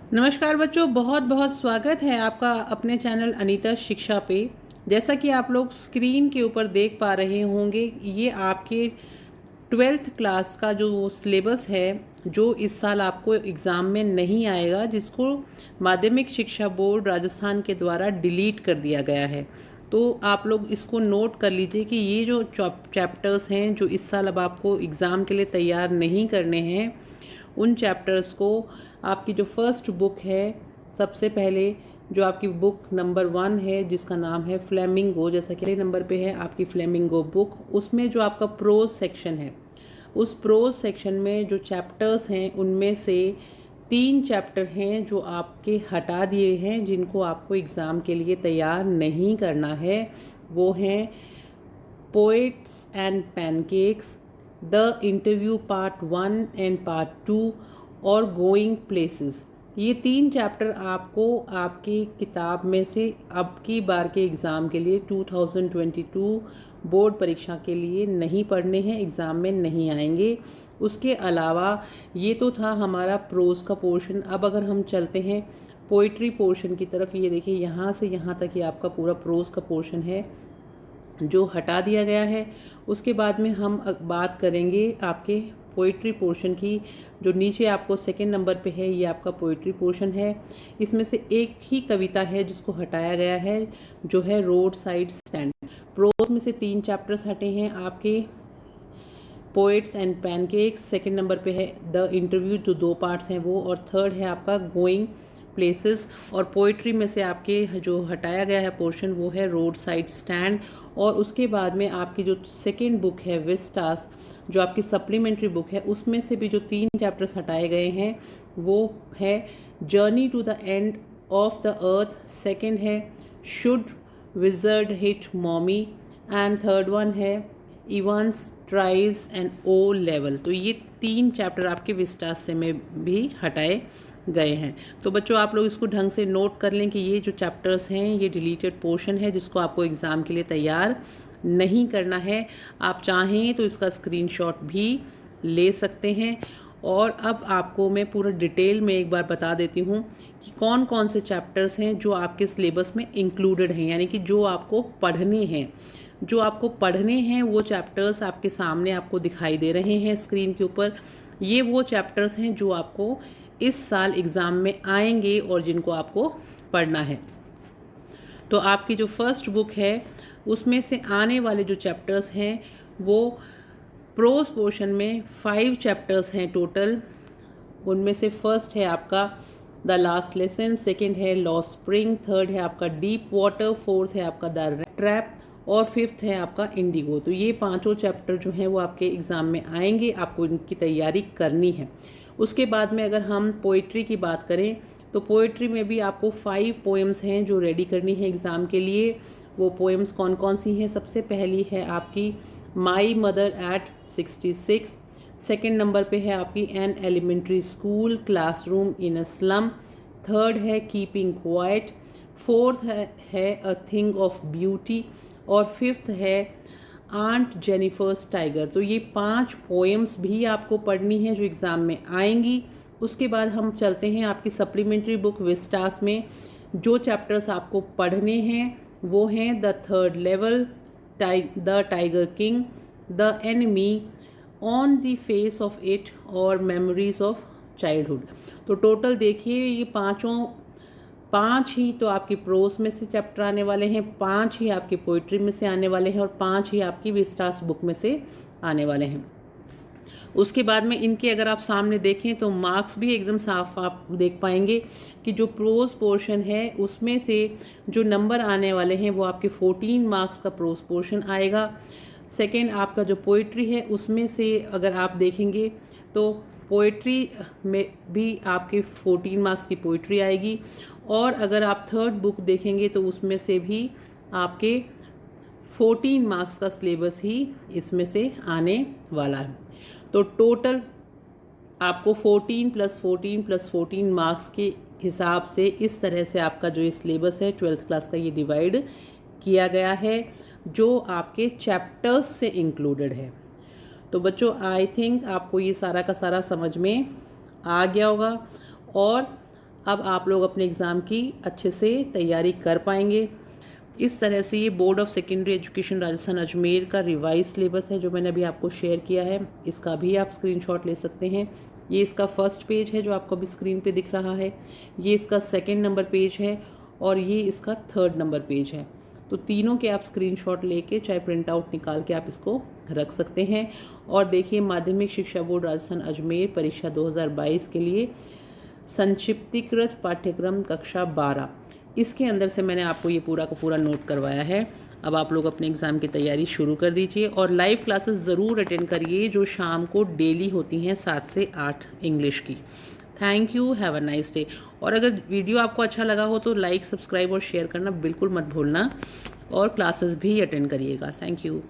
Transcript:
नमस्कार बच्चों, बहुत बहुत स्वागत है आपका अपने चैनल अनीता शिक्षा पे। जैसा कि आप लोग स्क्रीन के ऊपर देख पा रहे होंगे, ये आपके 12th क्लास का जो सिलेबस है जो इस साल आपको एग्ज़ाम में नहीं आएगा, जिसको माध्यमिक शिक्षा बोर्ड राजस्थान के द्वारा डिलीट कर दिया गया है। तो आप लोग इसको नोट कर लीजिए कि ये जो चैप्टर्स हैं जो इस साल अब आपको एग्ज़ाम के लिए तैयार नहीं करने हैं, उन चैप्टर्स को आपकी जो फर्स्ट बुक है, सबसे पहले जो आपकी बुक नंबर 1 है जिसका नाम है फ्लेमिंगो, जैसा कि पहले नंबर पे है आपकी फ्लेमिंगो बुक, उसमें जो आपका प्रोज सेक्शन है, उस प्रोज सेक्शन में जो चैप्टर्स हैं उनमें से 3 चैप्टर हैं जो आपके हटा दिए हैं, जिनको आपको एग्ज़ाम के लिए तैयार नहीं करना है। वो हैं poets and pancakes, the interview part 1 and part 2 और गोइंग प्लेसेस। ये 3 चैप्टर आपको आपकी किताब में से अब की बार के एग्ज़ाम के लिए 2022 बोर्ड परीक्षा के लिए नहीं पढ़ने हैं, एग्ज़ाम में नहीं आएंगे। उसके अलावा ये तो था हमारा प्रोज का पोर्शन। अब अगर हम चलते हैं पोइट्री पोर्शन की तरफ, ये देखिए यहाँ से यहाँ तक ये आपका पूरा प्रोज का पोर्शन है जो हटा दिया गया है। उसके बाद में हम बात करेंगे आपके पोइट्री पोर्शन की। जो नीचे आपको सेकंड नंबर पे है, ये आपका पोइट्री पोर्शन है। इसमें से एक ही कविता है जिसको हटाया गया है, जो है रोड साइड स्टैंड। प्रोज में से 3 चैप्टर्स हटे हैं आपके, poets and pancakes second number पे है, द इंटरव्यू जो 2 पार्ट्स हैं वो, और थर्ड है आपका गोइंग प्लेसेस। और पोइट्री में से आपके जो हटाया गया है पोर्शन वो है रोड साइड स्टैंड। और उसके बाद में आपकी जो सेकंड बुक है विस्टास, जो आपकी सप्लीमेंट्री बुक है, उसमें से भी जो 3 चैप्टर्स हटाए गए हैं वो है journey to the end of the earth, second है should wizard hit mommy, and third one है Evans tries an O level. तो ये 3 चैप्टर आपके विस्टास से में भी हटाए गए हैं। तो बच्चों आप लोग इसको ढंग से नोट कर लें कि ये जो चैप्टर्स हैं ये डिलीटेड पोर्शन है जिसको आपको एग्ज़ाम के लिए तैयार नहीं करना है। आप चाहें तो इसका स्क्रीनशॉट भी ले सकते हैं। और अब आपको मैं पूरा डिटेल में एक बार बता देती हूँ कि कौन कौन से चैप्टर्स हैं जो आपके सिलेबस में इंक्लूडेड हैं, यानी कि जो आपको पढ़ने हैं। जो आपको पढ़ने हैं वो चैप्टर्स आपके सामने आपको दिखाई दे रहे हैं स्क्रीन के ऊपर। ये वो चैप्टर्स हैं जो आपको इस साल एग्ज़ाम में आएंगे और जिनको आपको पढ़ना है। तो आपकी जो फर्स्ट बुक है उसमें से आने वाले जो चैप्टर्स हैं वो प्रोज पोर्शन में 5 चैप्टर्स हैं टोटल। उनमें से फर्स्ट है आपका द लास्ट लेसन, सेकंड है लॉ स्प्रिंग, थर्ड है आपका डीप वाटर, फोर्थ है आपका द ट्रैप, और फिफ्थ है आपका इंडिगो। तो ये 5 चैप्टर जो हैं वो आपके एग्ज़ाम में आएंगे, आपको इनकी तैयारी करनी है। उसके बाद में अगर हम पोइट्री की बात करें तो पोइट्री में भी आपको 5 पोएम्स हैं जो रेडी करनी है एग्ज़ाम के लिए। वो पोएम्स कौन कौन सी हैं? सबसे पहली है आपकी my mother at 66, second number पे है आपकी an elementary school classroom in a slum, third है कीपिंग क्वाइट, फोर्थ है अ थिंग ऑफ ब्यूटी, और फिफ्थ है आंट जेनिफर्स टाइगर। तो ये 5 पोएम्स भी आपको पढ़नी है जो एग्ज़ाम में आएंगी। उसके बाद हम चलते हैं आपकी सप्लीमेंट्री बुक विस्टास में। जो चैप्टर्स आपको पढ़ने हैं वो हैं the third level, the tiger king, the enemy, on the face of it, और मेमोरीज ऑफ चाइल्डहुड। तो टोटल देखिए ये 5 ही तो आपकी प्रोज में से चैप्टर आने वाले हैं, 5 ही आपकी पोइट्री में से आने वाले हैं, और 5 ही आपकी विस्टास बुक में से आने वाले हैं। उसके बाद में इनके अगर आप सामने देखें तो मार्क्स भी एकदम साफ आप देख पाएंगे कि जो प्रोज पोर्शन है उसमें से जो नंबर आने वाले हैं वो आपके 14 मार्क्स का प्रोज पोर्शन आएगा। सेकेंड आपका जो पोइट्री है उसमें से अगर आप देखेंगे तो पोइट्री में भी आपके 14 मार्क्स की पोइट्री आएगी, और अगर आप थर्ड बुक देखेंगे तो उसमें से भी आपके 14 मार्क्स का सिलेबस ही इसमें से आने वाला है। तो टोटल आपको 14 + 14 + 14 मार्क्स के हिसाब से इस तरह से आपका जो ये सिलेबस है 12th क्लास का ये डिवाइड किया गया है, जो आपके चैप्टर्स से इंक्लूडेड है। तो बच्चों आई थिंक आपको ये सारा का सारा समझ में आ गया होगा। और अब आप लोग अपने एग्ज़ाम की अच्छे से तैयारी कर पाएंगे। इस तरह से ये board of secondary education Rajasthan Ajmer का रिवाइज सिलेबस है जो मैंने अभी आपको शेयर किया है। इसका भी आप स्क्रीनशॉट ले सकते हैं। ये इसका फर्स्ट पेज है जो आपको अभी स्क्रीन पे दिख रहा है, ये इसका सेकंड नंबर पेज है और ये इसका थर्ड नंबर पेज है। तो तीनों के आप स्क्रीनशॉट लेके चाहे प्रिंट आउट निकाल के आप इसको रख सकते हैं। और देखिए, माध्यमिक शिक्षा बोर्ड राजस्थान अजमेर परीक्षा 2022 के लिए संक्षिप्तीकृत पाठ्यक्रम कक्षा 12, इसके अंदर से मैंने आपको ये पूरा का पूरा नोट करवाया है। अब आप लोग अपने एग्ज़ाम की तैयारी शुरू कर दीजिए और लाइव क्लासेस ज़रूर अटेंड करिए जो शाम को डेली होती हैं 7 से 8 इंग्लिश की। Thank you, have a nice day. और अगर वीडियो आपको अच्छा लगा हो तो लाइक, सब्सक्राइब और शेयर करना बिल्कुल मत भूलना और क्लासेस भी अटेंड करिएगा। Thank you.